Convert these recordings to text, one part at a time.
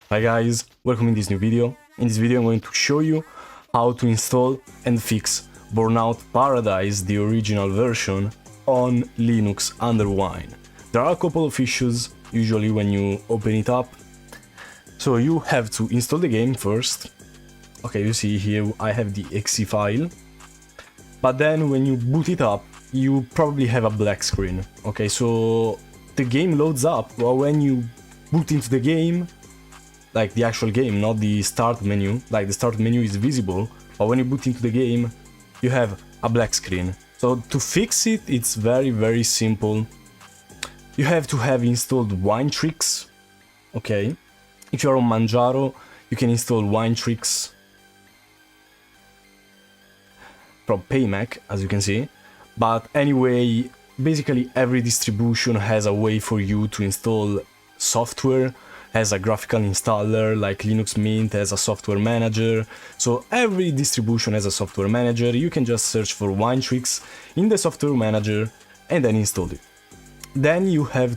Hi guys, welcome in this new video. In this video I'm going to show you how to install and fix Burnout Paradise, the original version, on Linux under Wine. There are a couple of issues usually when you open it up. So you have to install the game first. Okay, you see here I have the exe file. But then when you boot it up, you probably have a black screen. Okay, so the game loads up, but when you boot into the game, like the actual game, not the start menu, like the start menu is visible, but when you boot into the game, you have a black screen. So to fix it, it's very simple. You have to have installed Winetricks, okay? If you're on Manjaro, you can install Winetricks from Paymac, as you can see. But anyway, basically every distribution has a way for you to install software, has a graphical installer, like Linux Mint has a software manager. So every distribution has a software manager. You can just search for Winetricks in the software manager and then install it. Then what you have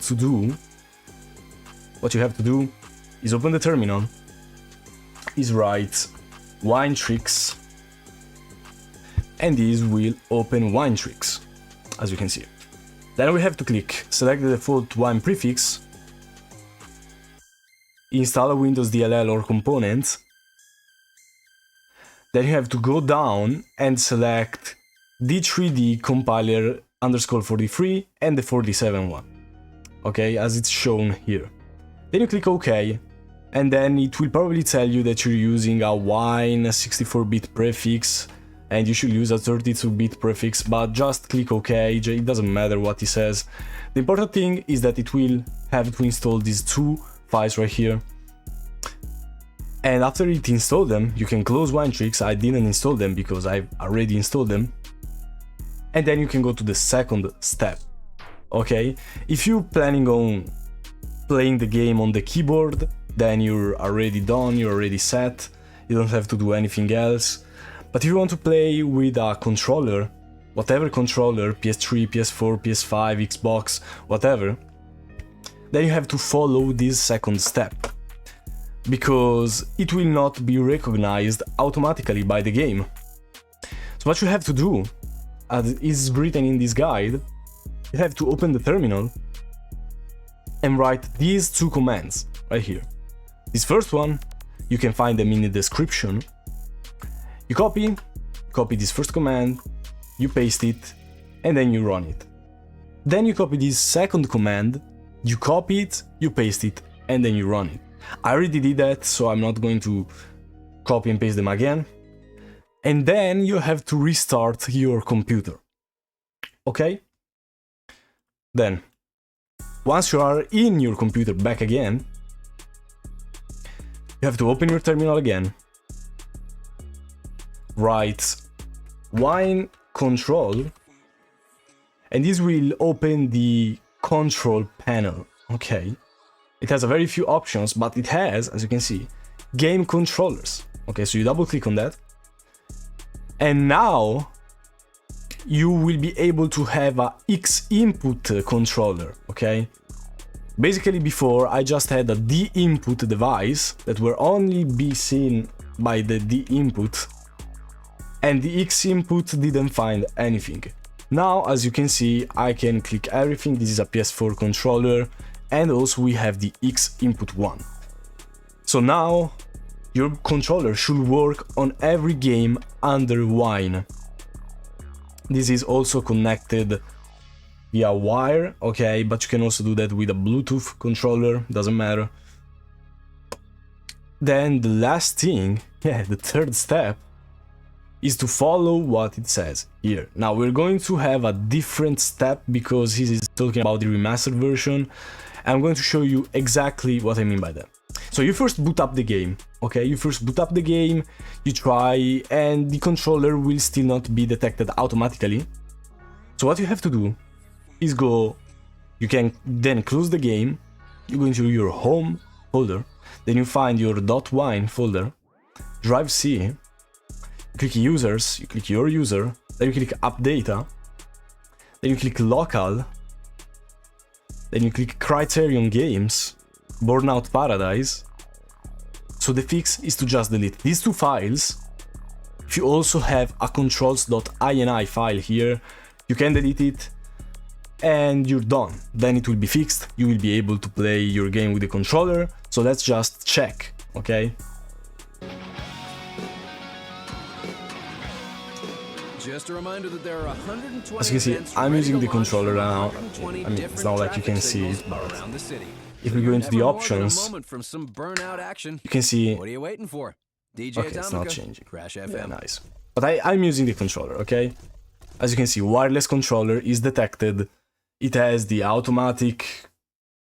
to do is open the terminal, is write Winetricks, and this will open Winetricks, as you can see. Then we have to select the default wine prefix, install a Windows DLL or component. Then you have to go down and select D3D compiler _43 and the 47 one, okay, as it's shown here. Then you click OK, and then it will probably tell you that you're using a wine 64-bit prefix and you should use a 32-bit prefix, but just click OK, it doesn't matter what it says. The important thing is that it will have to install these two files right here. And after it installed them, you can close Winetricks. I didn't install them because I've already installed them. And then you can go to the second step, okay? If you're planning on playing the game on the keyboard, then you're already done, you're already set, you don't have to do anything else. But if you want to play with a controller, whatever controller, PS3, PS4, PS5, Xbox, whatever, then you have to follow this second step, because it will not be recognized automatically by the game. So what you have to do, as is written in this guide, you have to open the terminal and write these two commands right here. This first one, you can find them in the description. You copy this first command, you paste it, and then you run it. Then you copy this second command, you copy it, you paste it, and then you run it. I already did that, so I'm not going to copy and paste them again. And then you have to restart your computer, okay? Then, once you are in your computer back again, you have to open your terminal again, write wine control, and this will open the control panel, okay? It has a very few options, but it has, as you can see, game controllers. Okay, so you double click on that. And now you will be able to have a X input controller, okay? Basically before I just had a D input device that will only be seen by the D input, and the X input didn't find anything. Now, as you can see, I can click everything. This is a PS4 controller, and also we have the X input one. So now your controller should work on every game under Wine. This is also connected via wire, okay, but you can also do that with a Bluetooth controller, doesn't matter. Then the last thing, the third step, is to follow what it says here. Now we're going to have a different step because he is talking about the remastered version. I'm going to show you exactly what I mean by that. So you first boot up the game, okay? You first boot up the game, you try, and the controller will still not be detected automatically. So what you have to do is you can then close the game, you go into your home folder, then you find your .wine folder, drive C, click users, you click your user, then you click app data, then you click local, then you click Criterion Games, Burnout Paradise, So the fix is to just delete these two files. If you also have a controls.ini file here, you can delete it and you're done. Then it will be fixed, you will be able to play your game with the controller. So let's just check, okay? Just a reminder that there are 120 As you can see, I'm using the controller now. I mean, it's not like you can see it, but if we go into the options, you can see. What are you waiting for? DJ Okay, it's not Atomica, changing. Crash FM. Yeah, nice. But I'm using the controller, okay? As you can see, wireless controller is detected. It has the automatic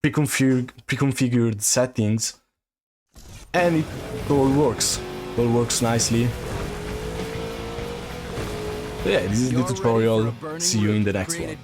pre-configured settings, and it all works. It all works nicely. So yeah, this is the tutorial. See you in the next one.